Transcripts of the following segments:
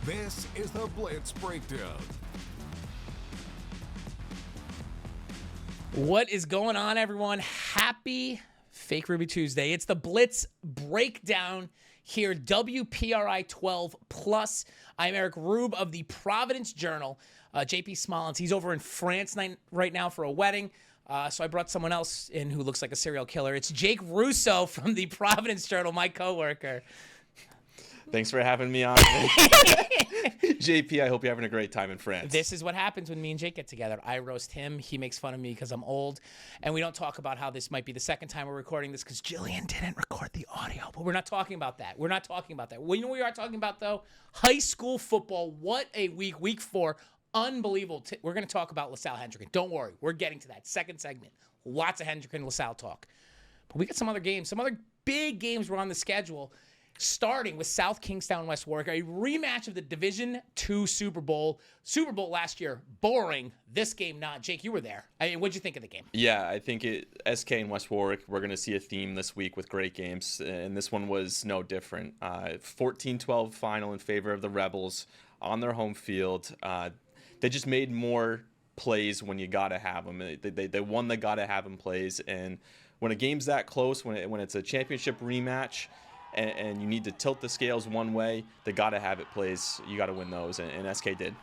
This is the Blitz Breakdown. What is going on, everyone? Happy Fake Ruby Tuesday. It's the Blitz Breakdown here, WPRI 12 Plus. I'm Eric Rueb of the Providence Journal. JP Smolens, he's over in France right now for a wedding. So I brought someone else in who looks like a serial killer. It's Jake Rousseau from the Providence Journal, my coworker. Thanks for having me on. JP, I hope you're having a great time in France. This is what happens when me and Jake get together. I roast him. He makes fun of me because I'm old. And we don't talk about how this might be the second time we're recording this because Jillian didn't record the audio. But we're not talking about that. We're not talking about that. Well, you know what we are talking about, though? High school football. What a week. Week 4. Unbelievable. We're going to talk about LaSalle Hendricken. Don't worry. We're getting to that. Second segment. Lots of Hendricken LaSalle talk. But we got some other games. Some other big games were on the schedule. Starting with South Kingstown West Warwick, a rematch of the Division II Super Bowl. Super Bowl last year, boring. This game not. Jake, you were there. I mean, what'd you think of the game? Yeah, I think SK and West Warwick, we're going to see a theme this week with great games, and this one was no different. 14-12 final in favor of the Rebels on their home field. They just made more plays when you got to have them. They won the got to have them plays, and when a game's that close, when it's a championship rematch, and you need to tilt the scales one way, the gotta-have-it plays, you got to win those, and SK did.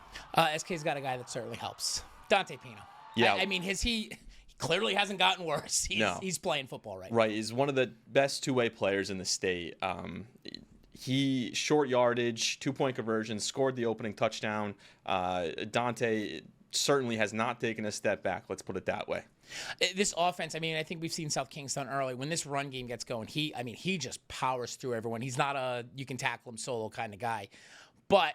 SK's got a guy that certainly helps. Dante Pino. Yeah. I mean, he clearly hasn't gotten worse. He's playing football right now. Right. He's one of the best two-way players in the state. He, short yardage, 2-point conversion, scored the opening touchdown. Dante certainly has not taken a step back, let's put it that way. This offense, I mean, I think we've seen South Kingstown early. When this run game gets going, he just powers through everyone. He's not a you can tackle him solo kind of guy. But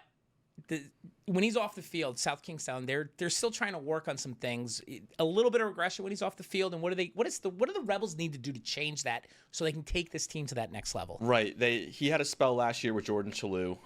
when he's off the field, South Kingstown, they're still trying to work on some things. A little bit of regression when he's off the field. And what do the Rebels need to do to change that so they can take this team to that next level? Right. He had a spell last year with Jordan Chalou.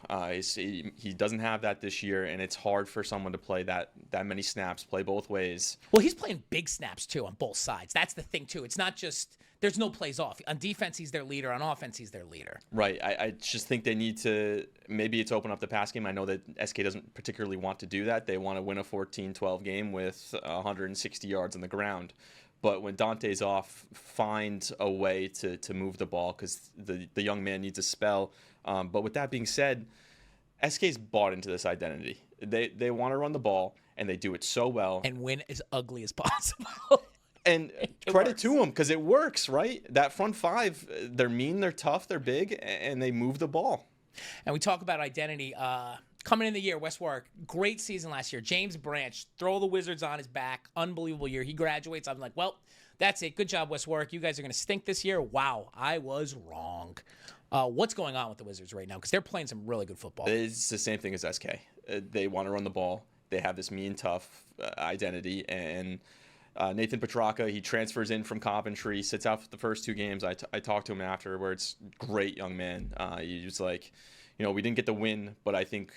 He doesn't have that this year, and it's hard for someone to play that many snaps, play both ways. Well, he's playing big snaps, too, on both sides. That's the thing, too. It's not just there's no plays off. On defense, he's their leader. On offense, he's their leader. Right. I just think they need to maybe it's open up the pass game. I know that SK doesn't particularly want to do that. They want to win a 14-12 game with 160 yards on the ground. But when Dante's off, find a way to move the ball because the young man needs a spell. But with that being said, SK's bought into this identity. They want to run the ball, and they do it so well. And win as ugly as possible. And credit to them because it works, right? That front five, they're mean, they're tough, they're big, and they move the ball. And we talk about identity. Coming in the year, West Warwick, great season last year. James Branch, throw the Wizards on his back. Unbelievable year. He graduates. I'm like, well, that's it. Good job, West Warwick. You guys are going to stink this year. Wow, I was wrong. What's going on with the Wizards right now? Because they're playing some really good football. It's the same thing as SK. They want to run the ball. They have this mean, tough identity. And Nathan Petrarca, he transfers in from Coventry, sits out for the first 2 games. I talked to him afterwards. Great young man. He was like, we didn't get the win, but I think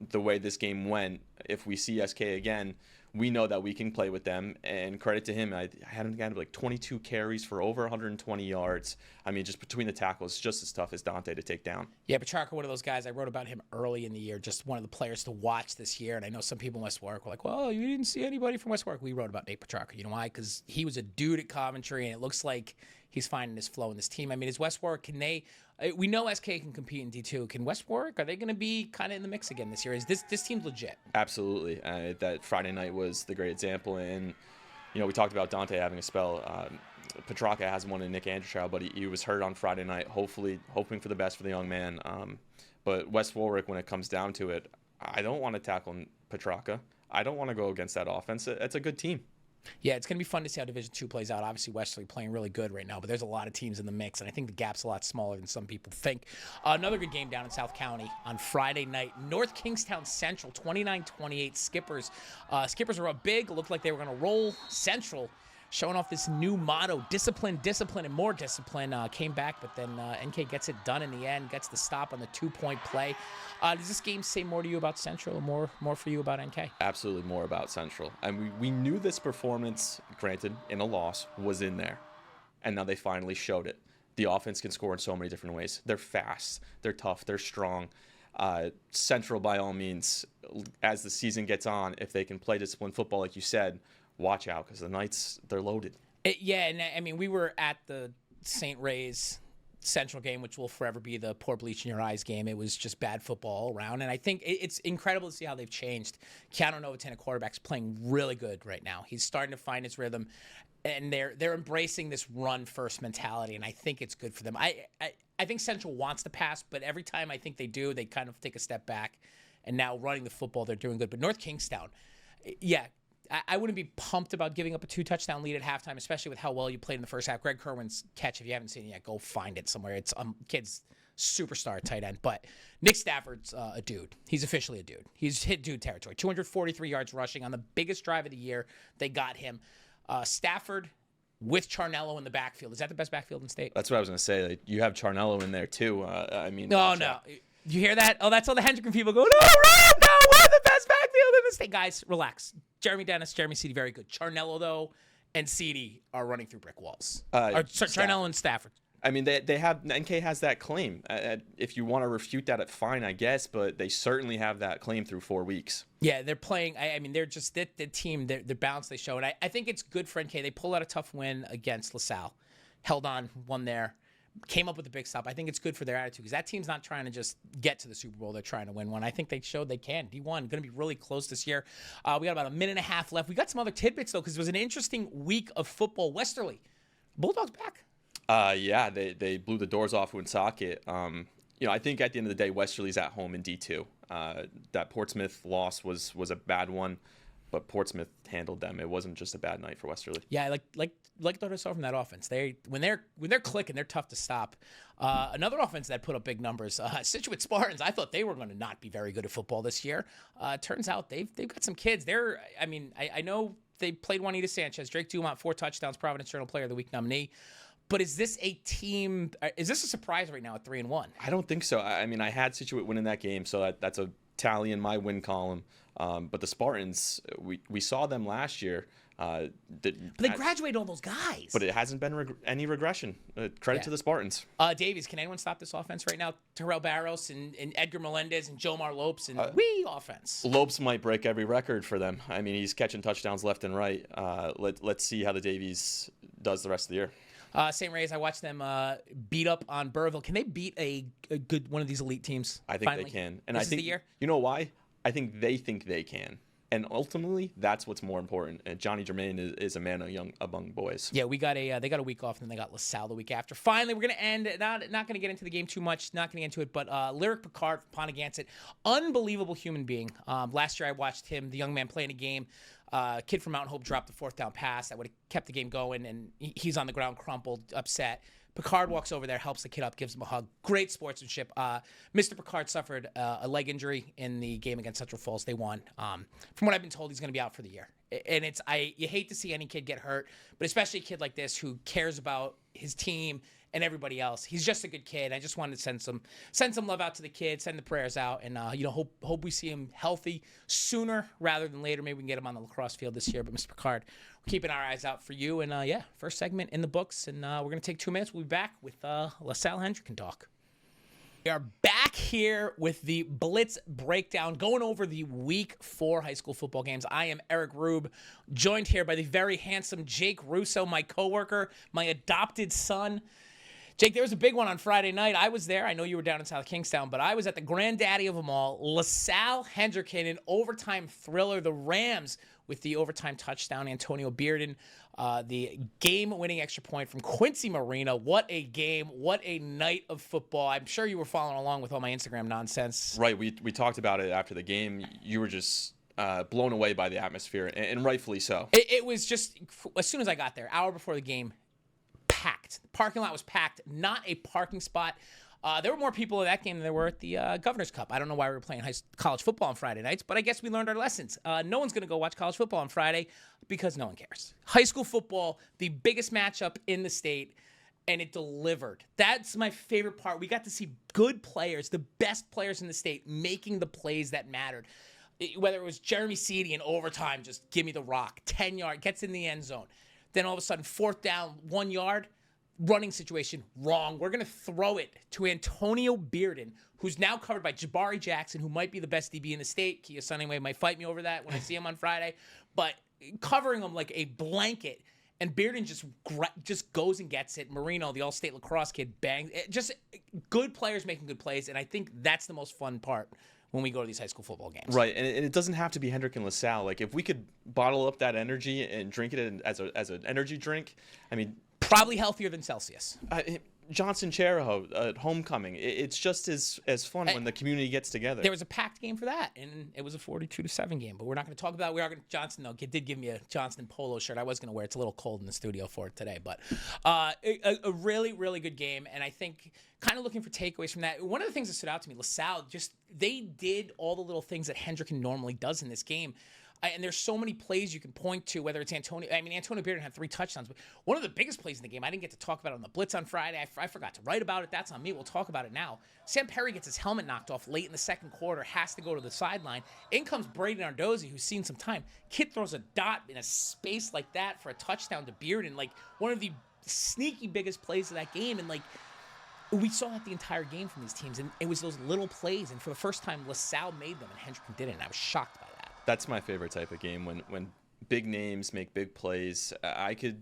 the way this game went, if we see SK again, we know that we can play with them. And credit to him, I had him get like 22 carries for over 120 yards. I mean, just between the tackles, just as tough as Dante to take down. Yeah, Petrarca, one of those guys. I wrote about him early in the year, just one of the players to watch this year. And I know some people in West Warwick were like, well, you didn't see anybody from West Warwick. We wrote about Nate Petrarca. You know why? Because he was a dude at Coventry, and it looks like he's finding his flow in this team. I mean, is West Warwick, we know SK can compete in D2. Can West Warwick, are they going to be kind of in the mix again this year? Is this team's legit? Absolutely. That Friday night was the great example. And, we talked about Dante having a spell. Petrarca has one in Nick Andrew, but he was hurt on Friday night, hoping for the best for the young man. But West Warwick, when it comes down to it, I don't want to tackle Petrarca. I don't want to go against that offense. It's a good team. Yeah, it's going to be fun to see how Division II plays out. Obviously, Wesley playing really good right now, but there's a lot of teams in the mix, and I think the gap's a lot smaller than some people think. Another good game down in South County on Friday night. North Kingstown Central, 29-28. Skippers were up big. Looked like they were going to roll. Central showing off this new motto, discipline, discipline, and more discipline. Came back, but then NK gets it done in the end, gets the stop on the 2-point play. Does this game say more to you about Central or more for you about NK? Absolutely more about Central. And we knew this performance, granted, in a loss, was in there. And now they finally showed it. The offense can score in so many different ways. They're fast, they're tough, they're strong. Central, by all means, as the season gets on, if they can play disciplined football, like you said, watch out because the Knights, they're loaded. And I mean, we were at the St. Ray's Central game, which will forever be the poor bleach in your eyes game. It was just bad football all around. And I think it's incredible to see how they've changed. Keanu Novatin, a quarterback's playing really good right now. He's starting to find his rhythm. And they're embracing this run-first mentality, and I think it's good for them. I think Central wants to pass, but every time I think they do, they kind of take a step back. And now running the football, they're doing good. But North Kingstown, yeah, I wouldn't be pumped about giving up a 2-touchdown lead at halftime, especially with how well you played in the first half. Greg Kerwin's catch, if you haven't seen it yet, go find it somewhere. It's kid's superstar tight end. But Nick Stafford's a dude. He's officially a dude. He's hit dude territory. 243 yards rushing on the biggest drive of the year. They got him. Stafford with Charnello in the backfield. Is that the best backfield in state? That's what I was going to say. Like, you have Charnello in there, too. I mean, no. You hear that? Oh, that's all the Hendricken people go, no, Rob, no, we're the best backfield in the state. Guys, relax. Jeremy Dennis, Jeremy Seedy, very good. Charnello, though, and Seedy are running through brick walls. Charnello and Stafford. I mean, they have NK has that claim. If you want to refute that, fine, I guess. But they certainly have that claim through 4 weeks. Yeah, they're playing. I mean, they're just the team. The balance they show, and I think it's good for NK. They pulled out a tough win against LaSalle, held on, won there, came up with a big stop. I think it's good for their attitude because that team's not trying to just get to the Super Bowl. They're trying to win one. I think they showed they can. D1 going to be really close this year. We got about a minute and a half left. We got some other tidbits though because it was an interesting week of football. Westerly, Bulldogs back. Yeah, they blew the doors off Woonsocket. I think at the end of the day, Westerly's at home in D2. That Portsmouth loss was a bad one, but Portsmouth handled them. It wasn't just a bad night for Westerly. Yeah, like what I saw from that offense. When they're clicking, they're tough to stop. Another offense that put up big numbers, Scituate Spartans. I thought they were going to not be very good at football this year. Turns out they've got some kids. I know they played Juanita Sanchez, Drake Dumont, 4 touchdowns, Providence Journal Player of the Week nominee. But is this a team? Is this a surprise right now at 3-1? I don't think so. I mean, I had Scituate winning that game, so that's a tally in my win column. But the Spartans, we saw them last year. But they graduated all those guys. But it hasn't been any regression. Credit to the Spartans. Davies, can anyone stop this offense right now? Terrell Barros and Edgar Melendez and Jomar Lopes and offense. Lopes might break every record for them. I mean, he's catching touchdowns left and right. Let's see how the Davies does the rest of the year. St. Ray's, I watched them beat up on Burrville. Can they beat a good one of these elite teams? I think they can. And I think the year? You know why? I think they can. And ultimately, that's what's more important. And Johnny Germain is a man among boys. Yeah, they got a week off, and then they got LaSalle the week after. Finally, we're going to end. Not going to get into the game too much. Not going to get into it. But Lyric Picard from Pontigansett, unbelievable human being. Last year, I watched him, the young man, playing a game. Kid from Mountain Hope dropped the 4th down pass that would have kept the game going, and he's on the ground, crumpled, upset. Picard walks over there, helps the kid up, gives him a hug. Great sportsmanship. Mr. Picard suffered a leg injury in the game against Central Falls. They won. From what I've been told, he's going to be out for the year. And you hate to see any kid get hurt, but especially a kid like this who cares about his team and everybody else. He's just a good kid. I just wanted to send some love out to the kid, send the prayers out, and hope we see him healthy sooner rather than later. Maybe we can get him on the lacrosse field this year. But Mr. Picard, we're keeping our eyes out for you. And first segment in the books, and we're gonna take 2 minutes. We'll be back with LaSalle Hendricken talk. We are back here with the Blitz Breakdown, going over the Week 4 high school football games. I am Eric Rueb, joined here by the very handsome Jake Rousseau, my coworker, my adopted son. Jake, there was a big one on Friday night. I was there. I know you were down in South Kingstown, but I was at the granddaddy of them all, LaSalle Hendricken, an overtime thriller. The Rams with the overtime touchdown, Antonio Bearden, the game-winning extra point from Quincy Marina. What a game. What a night of football. I'm sure you were following along with all my Instagram nonsense. Right. We talked about it after the game. You were just blown away by the atmosphere, and rightfully so. It was just, as soon as I got there, hour before the game, packed. The parking lot was packed. Not a parking spot. There were more people at that game than there were at the Governor's Cup. I don't know why we were playing college football on Friday nights, but I guess we learned our lessons. No one's going to go watch college football on Friday because no one cares. High school football, the biggest matchup in the state, and it delivered. That's my favorite part. We got to see good players, the best players in the state, making the plays that mattered. Whether it was Jeremy Seedy in overtime, just give me the rock, 10-yard, gets in the end zone. Then all of a sudden, 4th down, 1 yard, running situation, wrong. We're going to throw it to Antonio Bearden, who's now covered by Jabari Jackson, who might be the best DB in the state. Kia Sunningway might fight me over that when I see him on Friday. But covering him like a blanket, and Bearden just goes and gets it. Marino, the all-state lacrosse kid, bangs. Just good players making good plays, and I think that's the most fun part when we go to these high school football games. Right, and it doesn't have to be Hendrick and LaSalle. Like, if we could bottle up that energy and drink it as an energy drink, I mean... Probably healthier than Celsius. Johnson Charahoe at homecoming. It's just as fun when the community gets together. There was a packed game for that, and it was a 42-7 game. But we're not going to talk about it. We are going to. Johnson, though, did give me a Johnston polo shirt. I was going to wear it. It's a little cold in the studio for it today. But a really, really good game. And I think kind of looking for takeaways from that. One of the things that stood out to me, LaSalle, they did all the little things that Hendrick normally does in this game. And there's so many plays you can point to, whether it's Antonio. I mean, Antonio Bearden had 3 touchdowns. But one of the biggest plays in the game, I didn't get to talk about it on the Blitz on Friday. I forgot to write about it. That's on me. We'll talk about it now. Sam Perry gets his helmet knocked off late in the second quarter, has to go to the sideline. In comes Braden Ardozzi, who's seen some time. Kid throws a dot in a space like that for a touchdown to Bearden. Like, one of the sneaky biggest plays of that game. And, like, we saw that the entire game from these teams. And it was those little plays. And for the first time, LaSalle made them, and Hendrick didn't. And I was shocked by that. That's my favorite type of game, when big names make big plays. I could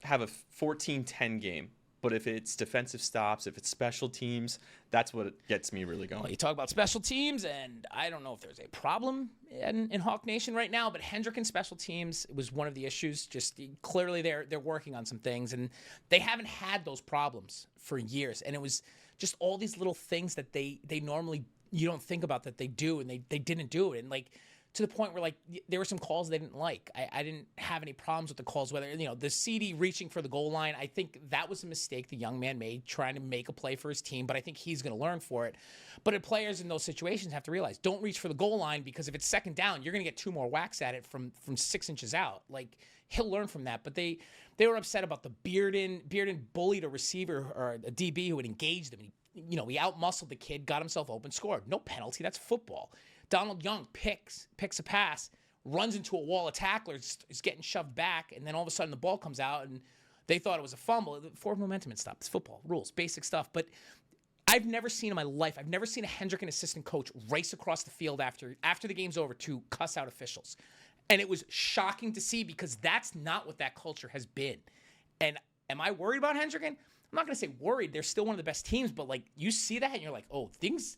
have a 14-10 game, but if it's defensive stops, if it's special teams, that's what gets me really going. Well, you talk about special teams, and I don't know if there's a problem in Hawk Nation right now, but Hendrick and special teams was one of the issues. Just clearly they're working on some things, and they haven't had those problems for years. And it was just all these little things that they normally you don't think about that they do, and they didn't do it. And, like, to the point where, like, there were some calls they didn't like. I didn't have any problems with the calls, whether, the CD reaching for the goal line. I think that was a mistake the young man made, trying to make a play for his team, but I think he's going to learn for it. But players in those situations have to realize, don't reach for the goal line, because if it's second down, you're going to get 2 more whacks at it from 6 inches out. Like, he'll learn from that. But they were upset about the Bearden bullied a receiver or a DB who had engaged him. He out-muscled the kid, got himself open, scored. No penalty. That's football. Donald Young picks a pass, runs into a wall of tacklers, is getting shoved back, and then all of a sudden the ball comes out, and they thought it was a fumble. Forward momentum and stuff. It's football. Rules. Basic stuff. But I've never seen in my life, I've never seen a Hendrick and assistant coach race across the field after the game's over to cuss out officials. And it was shocking to see, because that's not what that culture has been. And am I worried about Hendrick? I'm not going to say worried. They're still one of the best teams, but, like, you see that and you're like, oh, things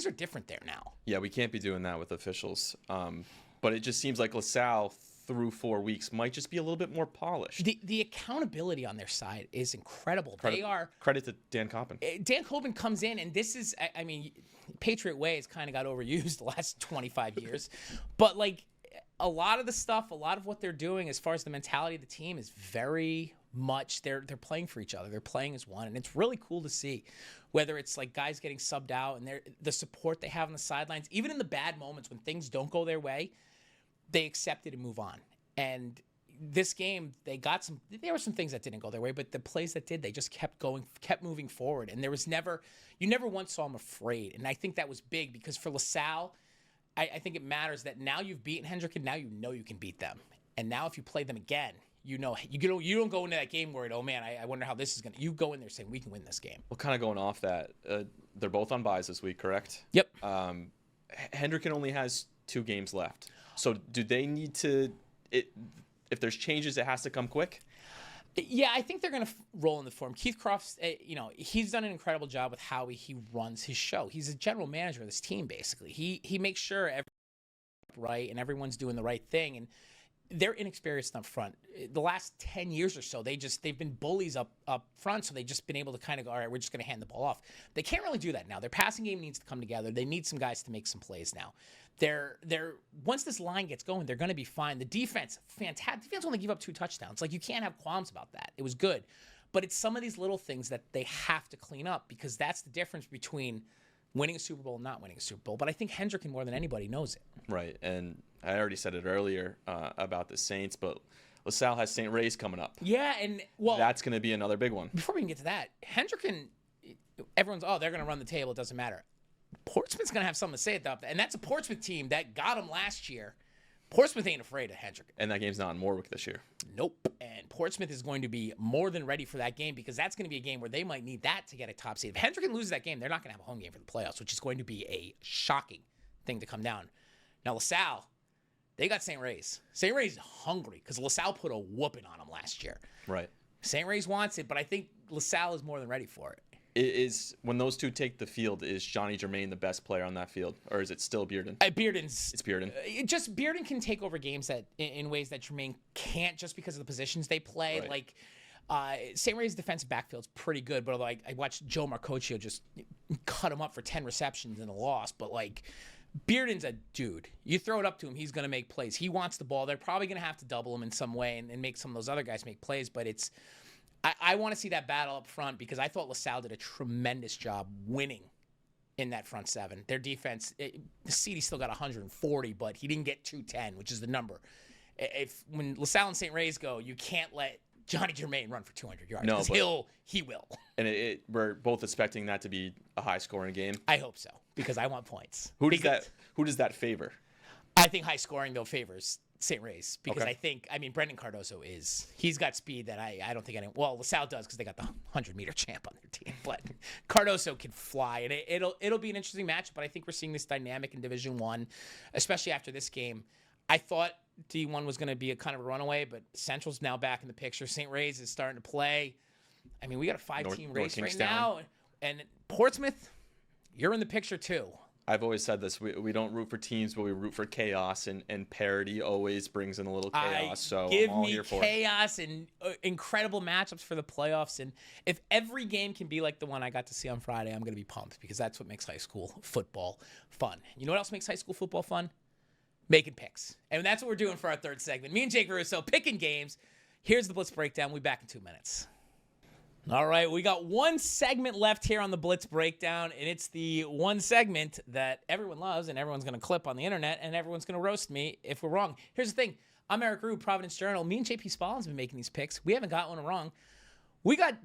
are different there now. Yeah, we can't be doing that with officials. But it just seems like LaSalle through 4 weeks might just be a little bit more polished. The accountability on their side is incredible. Credit to Dan Coppin. Dan Coppin comes in, and this is, I mean, Patriot Way has kind of got overused the last 25 years. But, like, a lot of the stuff, a lot of what they're doing as far as the mentality of the team is very much they're playing for each other. They're playing as one, and it's really cool to see. Whether it's like guys getting subbed out and the support they have on the sidelines, even in the bad moments when things don't go their way, they accept it and move on. And this game, there were some things that didn't go their way, but the plays that did, they just kept moving forward. And you never once saw them afraid. And I think that was big, because for LaSalle, I think it matters that now you've beaten Hendrick, and now you know you can beat them. And now if you play them again, you don't go into that game worried, oh man, I wonder how this is going to. You go in there saying, we can win this game. Well, kind of going off that, they're both on byes this week, correct? Yep. Hendrick only has 2 games left. So do they need to, if there's changes, it has to come quick? Yeah, I think they're going to roll in the form. Keith Crofts, he's done an incredible job with how he runs his show. He's a general manager of this team, basically. He makes sure everyone's right and everyone's doing the right thing. And they're inexperienced up front. The last 10 years or so, they've been bullies up front, so they've just been able to kind of go, all right, we're just going to hand the ball off. They can't really do that now. Their passing game needs to come together. They need some guys to make some plays now. Once this line gets going, they're going to be fine. The defense, fantastic. Defense only gave up 2 touchdowns. Like, you can't have qualms about that. It was good. But it's some of these little things that they have to clean up, because that's the difference between winning a Super Bowl and not winning a Super Bowl. But I think Hendrick, more than anybody, knows it. Right, and I already said it earlier about the Saints, but LaSalle has St. Ray's coming up. Yeah, and that's going to be another big one. Before we can get to that, Hendrick everyone's, they're going to run the table. It doesn't matter. Portsmouth's going to have something to say about that, and that's a Portsmouth team that got them last year. Portsmouth ain't afraid of Hendrick. And that game's not in Warwick this year. Nope. And Portsmouth is going to be more than ready for that game because that's going to be a game where they might need that to get a top seed. If Hendricken loses that game, they're not going to have a home game for the playoffs, which is going to be a shocking thing to come down. Now, LaSalle, they got St. Ray's. St. Ray's hungry because LaSalle put a whooping on them last year. Right. St. Ray's wants it, but I think LaSalle is more than ready for it. When those two take the field, is Johnny Germain the best player on that field, or is it still Bearden? It's Bearden. Bearden can take over games that in ways that Germain can't, just because of the positions they play. Right. Like St. Ray's defensive backfield's pretty good, but although I watched Joe Marcocchio just cut him up for 10 receptions in a loss, but like Bearden's a dude. You throw it up to him, he's going to make plays. He wants the ball. They're probably going to have to double him in some way and make some of those other guys make plays, but I want to see that battle up front because I thought LaSalle did a tremendous job winning in that front seven. Their defense, CD still got 140, but he didn't get 210, which is the number. When LaSalle and St. Ray's go, you can't let Johnny Germain run for 200 yards. No, he will. And we're both expecting that to be a high-scoring game. I hope so because I want points. Who does that favor? I think high scoring though favors St. Ray's because Okay. Brendan Cardoso he's got speed that I don't think LaSalle does because they got the 100-meter champ on their team, but Cardoso can fly and it'll be an interesting match, but I think we're seeing this dynamic in Division I, especially after this game. I thought D1 was going to be a kind of a runaway, but Central's now back in the picture. St. Ray's is starting to play. We got a 5-team race right now, and Portsmouth, you're in the picture too. I've always said this. We don't root for teams, but we root for chaos, and parity always brings in a little chaos. So I'm all here for it. Chaos and incredible matchups for the playoffs. And if every game can be like the one I got to see on Friday, I'm going to be pumped because that's what makes high school football fun. You know what else makes high school football fun? Making picks. And that's what we're doing for our third segment. Me and Jake Rousseau picking games. Here's the Blitz Breakdown. We'll be back in 2 minutes. All right, we got one segment left here on the Blitz Breakdown, and it's the one segment that everyone loves and everyone's going to clip on the internet, and everyone's going to roast me if we're wrong. Here's the thing. I'm Eric Rueb, Providence Journal. Me and JP Spallin's been making these picks. We haven't got one wrong. We got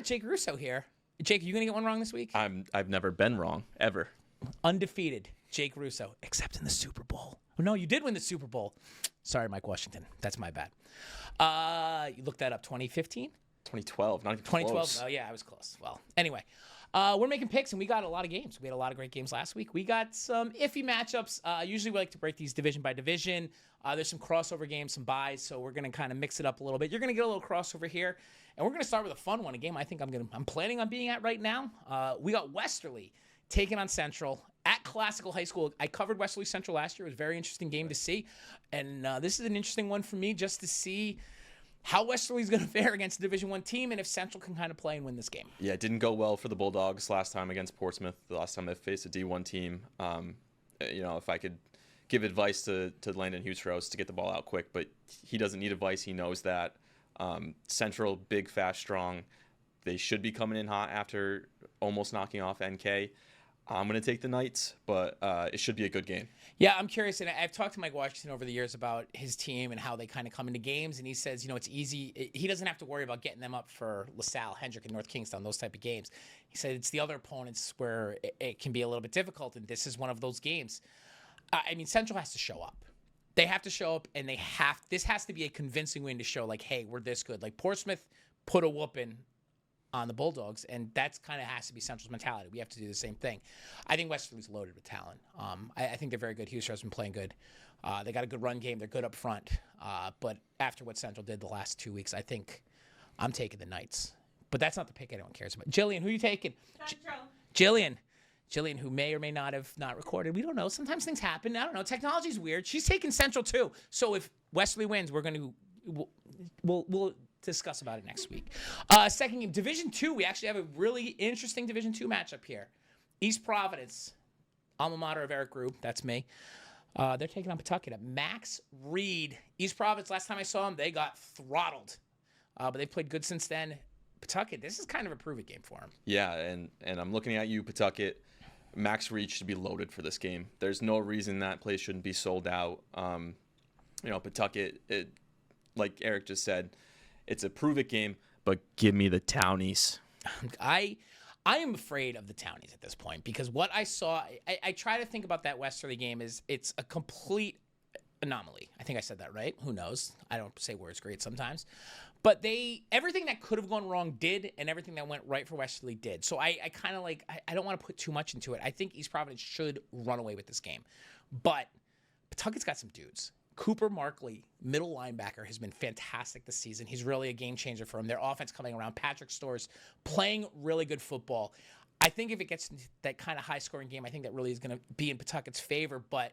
Jake Rousseau here. Jake, are you going to get one wrong this week? I've never been wrong, ever. Undefeated, Jake Rousseau, except in the Super Bowl. Oh, no, you did win the Super Bowl. Sorry, Mike Washington. That's my bad. You looked that up, 2015? 2012, not even 2012. close. Oh, yeah, I was close. Well, anyway, we're making picks, and we got a lot of games. We had a lot of great games last week. We got some iffy matchups. Usually we like to break these division by division. There's some crossover games, some buys, so we're going to kind of mix it up a little bit. You're going to get a little crossover here, and we're going to start with a fun one, a game I think I'm planning on being at right now. We got Westerly taking on Central at Classical High School. I covered Westerly Central last year. It was a very interesting game to see, and this is an interesting one for me just to see how Westerly's going to fare against a Division I team and if Central can kind of play and win this game. Yeah, it didn't go well for the Bulldogs last time against Portsmouth. The last time they faced a D1 team. If I could give advice to Landon Huseros to get the ball out quick, but he doesn't need advice. He knows that. Central, big, fast, strong. They should be coming in hot after almost knocking off NK. I'm going to take the Knights, but it should be a good game. Yeah, I'm curious, and I've talked to Mike Washington over the years about his team and how they kind of come into games, and he says, it's easy. He doesn't have to worry about getting them up for LaSalle, Hendrick, and North Kingstown, those type of games. He said it's the other opponents where it can be a little bit difficult, and this is one of those games. Central has to show up. They have to show up, and this has to be a convincing win to show, like, hey, we're this good. Like, Portsmouth put a whooping on the Bulldogs, and that's kind of has to be Central's mentality. We have to do the same thing. I think Westerly's loaded with talent. I think they're very good. Huser's been playing good. They got a good run game. They're good up front. But after what Central did the last 2 weeks, I think I'm taking the Knights. But that's not the pick anyone cares about. Jillian, who are you taking? Central. Jillian, who may or may not have not recorded. We don't know. Sometimes things happen. I don't know. Technology's weird. She's taking Central too. So if Westerly wins, we'll discuss about it next week. Second game, Division II. We actually have a really interesting Division II matchup here. East Providence, alma mater of Eric Rueb. That's me. They're taking on Pawtucket at Max Reed. East Providence, last time I saw them, they got throttled. But they've played good since then. Pawtucket, this is kind of a prove-it game for them. Yeah, and I'm looking at you, Pawtucket. Max Reed should be loaded for this game. There's no reason that place shouldn't be sold out. Pawtucket, like Eric just said, it's a prove-it game, but give me the Townies. I am afraid of the Townies at this point because what I saw, I try to think about that Westerly game is it's a complete anomaly. I think I said that right. Who knows? I don't say words great sometimes. But everything that could have gone wrong did, and everything that went right for Westerly did. So I kind of I don't want to put too much into it. I think East Providence should run away with this game. But Pawtucket's got some dudes. Cooper Markley, middle linebacker, has been fantastic this season. He's really a game changer for them. Their offense coming around. Patrick Storrs playing really good football. I think if it gets into that kind of high-scoring game, I think that really is going to be in Pawtucket's favor. But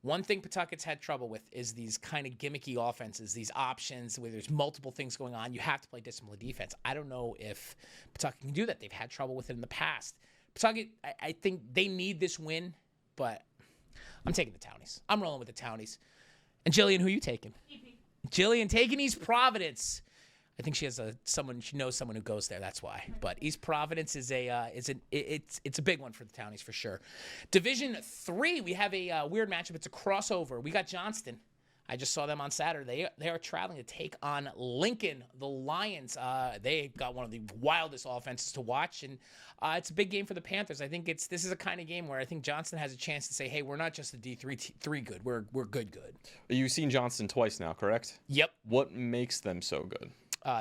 one thing Pawtucket's had trouble with is these kind of gimmicky offenses, these options where there's multiple things going on. You have to play disciplined defense. I don't know if Pawtucket can do that. They've had trouble with it in the past. Pawtucket, I think they need this win, but I'm taking the Townies. I'm rolling with the Townies. And Jillian, who are you taking? Jillian taking East Providence. I think she has she knows someone who goes there. That's why. But East Providence is it's a big one for the Townies for sure. Division 3, we have a weird matchup. It's a crossover. We got Johnston. I just saw them on Saturday. They are traveling to take on Lincoln, the Lions. They got one of the wildest offenses to watch, and it's a big game for the Panthers. I think this is a kind of game where I think Johnston has a chance to say, "Hey, we're not just a D3 good. We're good." You've seen Johnston twice now, correct? Yep. What makes them so good?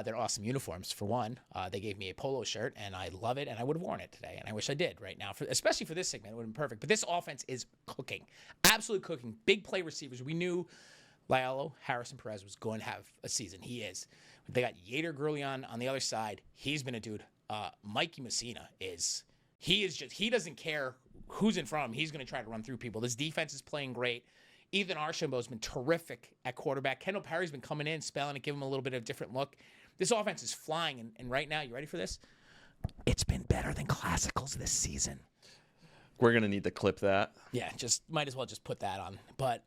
They're awesome uniforms, for one. They gave me a polo shirt, and I love it, and I would have worn it today, and I wish I did right now, especially for this segment. It would have been perfect. But this offense is cooking, absolutely cooking. Big play receivers. We knew Laiolo Harrison Perez was going to have a season. He is. They got Yader Gurleon on the other side. He's been a dude. Mikey Messina he doesn't care who's in front of him. He's going to try to run through people. This defense is playing great. Ethan Archambault's been terrific at quarterback. Kendall Perry's been coming in, spelling it, giving him a little bit of a different look. This offense is flying, and right now, you ready for this? It's been better than Classicals this season. We're going to need to clip that. Yeah, might as well just put that on. But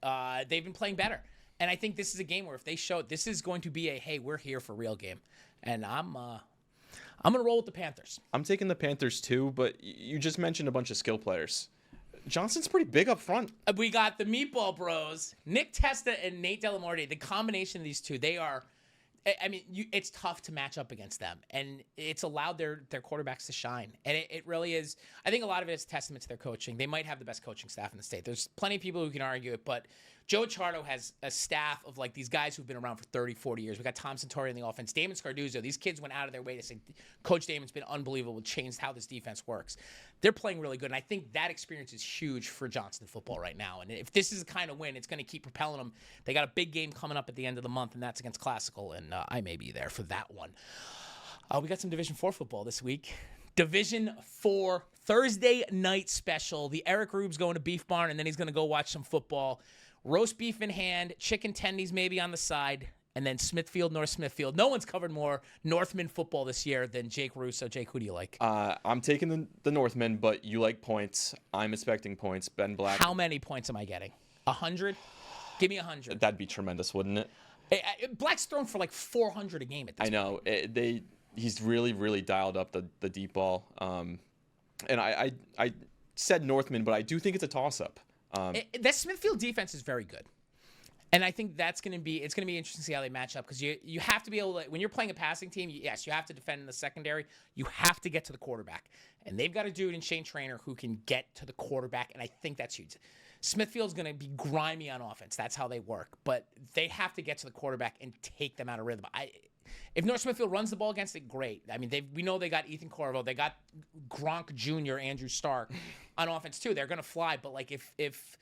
they've been playing better. And I think this is a game where if they show it, this is going to be a, hey, we're here for real game. And I'm going to roll with the Panthers. I'm taking the Panthers too, but you just mentioned a bunch of skill players. Johnston's pretty big up front. We got the Meatball Bros, Nick Testa and Nate Delamorte. The combination of these two, they are, it's tough to match up against them. And it's allowed their quarterbacks to shine. And it really is, I think a lot of it is a testament to their coaching. They might have the best coaching staff in the state. There's plenty of people who can argue it, but Joe Chardo has a staff of like these guys who've been around for 30, 40 years. We got Tom Santori on the offense, Damon Scarduzzo. These kids went out of their way to say, Coach Damon's been unbelievable, changed how this defense works. They're playing really good, and I think that experience is huge for Johnston football right now. And if this is the kind of win, it's going to keep propelling them. They got a big game coming up at the end of the month, and that's against Classical, and I may be there for that one. We got some Division 4 football this week. Division 4 Thursday night special. The Eric Rueb's going to Beef Barn, and then he's going to go watch some football. Roast beef in hand, chicken tendies maybe on the side, and then Smithfield, North Smithfield. No one's covered more Northman football this year than Jake Rousseau. Jake, who do you like? I'm taking the Northmen, but you like points. I'm expecting points. Ben Black. How many points am I getting? 100? Give me 100. That'd be tremendous, wouldn't it? Black's thrown for like 400 a game at this point. I know. He's really, really dialed up the deep ball. And I said Northman, but I do think it's a toss-up. That Smithfield defense is very good. And I think it's going to be interesting to see how they match up because you have to be able to, when you're playing a passing team, yes, you have to defend in the secondary. You have to get to the quarterback. And they've got a dude in Shane Trainer who can get to the quarterback, and I think that's huge. Smithfield's going to be grimy on offense. That's how they work. But they have to get to the quarterback and take them out of rhythm. If North Smithfield runs the ball against it, great. I mean, we know they got Ethan Corvo. They got Gronk Jr., Andrew Stark on offense, too. They're going to fly. But, like, if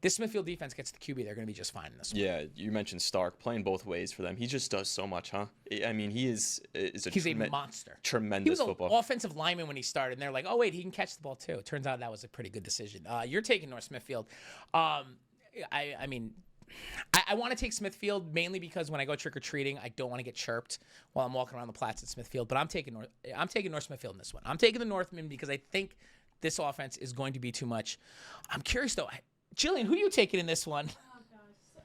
this Smithfield defense gets the QB, they're going to be just fine in this one. Yeah, you mentioned Stark playing both ways for them. He just does so much, huh? I mean, he's a monster. Tremendous football. He was an offensive lineman when he started, and they're like, oh, wait, he can catch the ball, too. It turns out that was a pretty good decision. You're taking North Smithfield. I want to take Smithfield mainly because when I go trick-or-treating, I don't want to get chirped while I'm walking around the Platts at Smithfield. But I'm taking North Smithfield in this one. I'm taking the Northmen because I think this offense is going to be too much. I'm curious, though. Jillian, who are you taking in this one? Oh, gosh.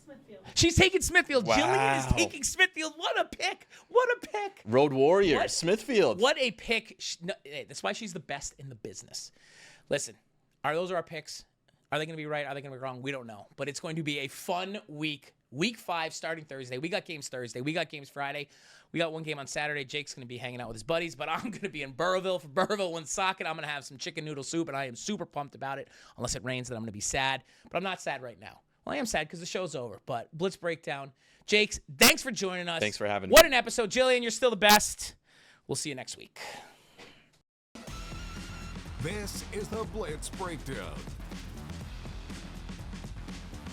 Smithfield. She's taking Smithfield. Wow. Jillian is taking Smithfield. What a pick. What a pick. Road Warrior, Smithfield. What a pick. That's why she's the best in the business. Listen, those are our picks. Are they going to be right? Are they going to be wrong? We don't know. But it's going to be a fun week. Week 5 starting Thursday. We got games Thursday. We got games Friday. We got one game on Saturday. Jake's going to be hanging out with his buddies, but I'm going to be in Burrillville for Burrillville Woonsocket. I'm going to have some chicken noodle soup, and I am super pumped about it. Unless it rains, then I'm going to be sad. But I'm not sad right now. Well, I am sad because the show's over, but Blitz Breakdown. Jake, thanks for joining us. Thanks for having me. What an episode. Jillian, you're still the best. We'll see you next week. This is the Blitz Breakdown.